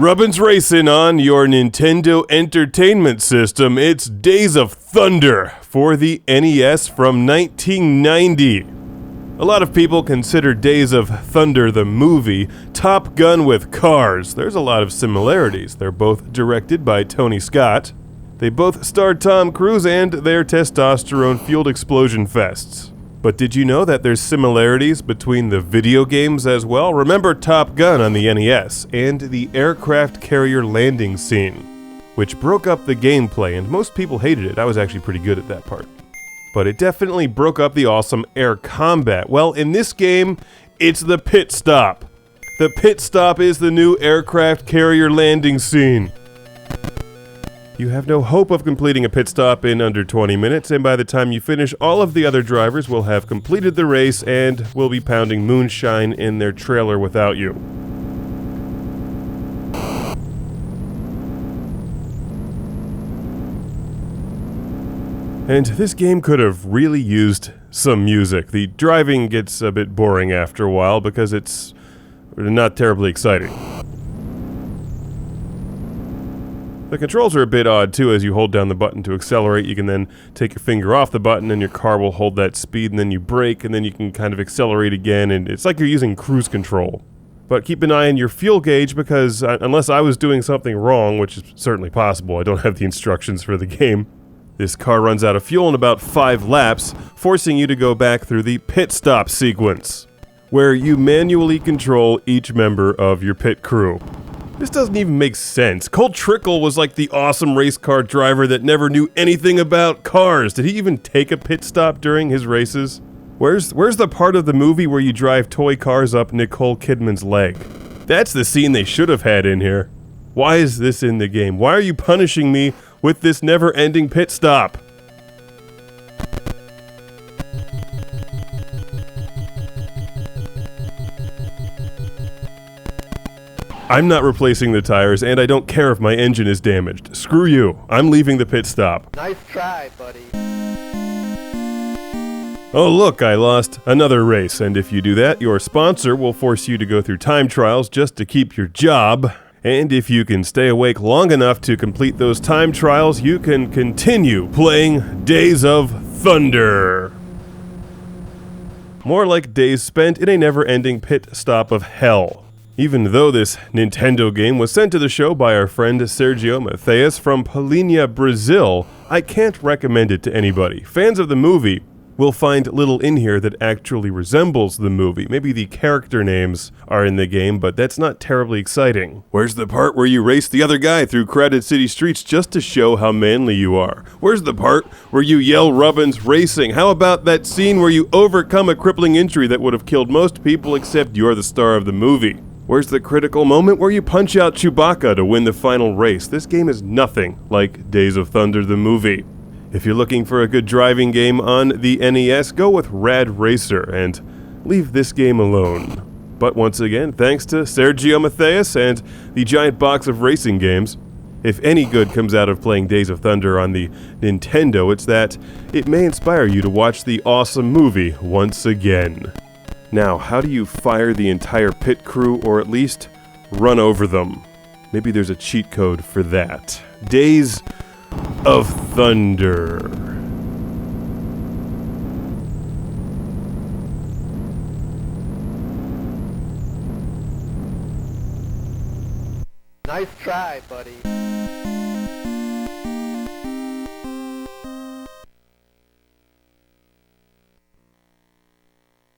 Rubbin's Racing on your Nintendo Entertainment System. It's Days of Thunder for the NES from 1990. A lot of people consider Days of Thunder the movie Top Gun with cars. There's a lot of similarities. They're both directed by Tony Scott. They both starred Tom Cruise and their testosterone-fueled explosion fests. But did you know that there's similarities between the video games as well? Remember Top Gun on the NES and the aircraft carrier landing scene, which broke up the gameplay, and most people hated it. I was actually pretty good at that part. But it definitely broke up the awesome air combat. Well, in this game, it's the pit stop. The pit stop is the new aircraft carrier landing scene. You have no hope of completing a pit stop in under 20 minutes, and by the time you finish, all of the other drivers will have completed the race and will be pounding moonshine in their trailer without you. And this game could have really used some music. The driving gets a bit boring after a while because it's not terribly exciting. The controls are a bit odd too. As you hold down the button to accelerate, you can then take your finger off the button and your car will hold that speed, and then you brake and then you can kind of accelerate again, and it's like you're using cruise control. But keep an eye on your fuel gauge because unless I was doing something wrong, which is certainly possible, I don't have the instructions for the game, this car runs out of fuel in about 5 laps, forcing you to go back through the pit stop sequence, where you manually control each member of your pit crew. This doesn't even make sense. Cole Trickle was like the awesome race car driver that never knew anything about cars. Did he even take a pit stop during his races? Where's the part of the movie where you drive toy cars up Nicole Kidman's leg? That's the scene they should have had in here. Why is this in the game? Why are you punishing me with this never-ending pit stop? I'm not replacing the tires, and I don't care if my engine is damaged. Screw you. I'm leaving the pit stop. Nice try, buddy. Oh look, I lost another race, and if you do that, your sponsor will force you to go through time trials just to keep your job. And if you can stay awake long enough to complete those time trials, you can continue playing Days of Thunder. More like days spent in a never-ending pit stop of hell. Even though this Nintendo game was sent to the show by our friend Sergio Matthias from Palinha, Brazil, I can't recommend it to anybody. Fans of the movie will find little in here that actually resembles the movie. Maybe the character names are in the game, but that's not terribly exciting. Where's the part where you race the other guy through crowded city streets just to show how manly you are? Where's the part where you yell Rubbin's Racing? How about that scene where you overcome a crippling injury that would have killed most people except you're the star of the movie? Where's the critical moment where you punch out Chewbacca to win the final race? This game is nothing like Days of Thunder the movie. If you're looking for a good driving game on the NES, go with Rad Racer and leave this game alone. But once again, thanks to Sergio Matthias and the giant box of racing games. If any good comes out of playing Days of Thunder on the Nintendo, it's that it may inspire you to watch the awesome movie once again. Now, how do you fire the entire pit crew, or at least run over them? Maybe there's a cheat code for that. Days of Thunder. Nice try, buddy.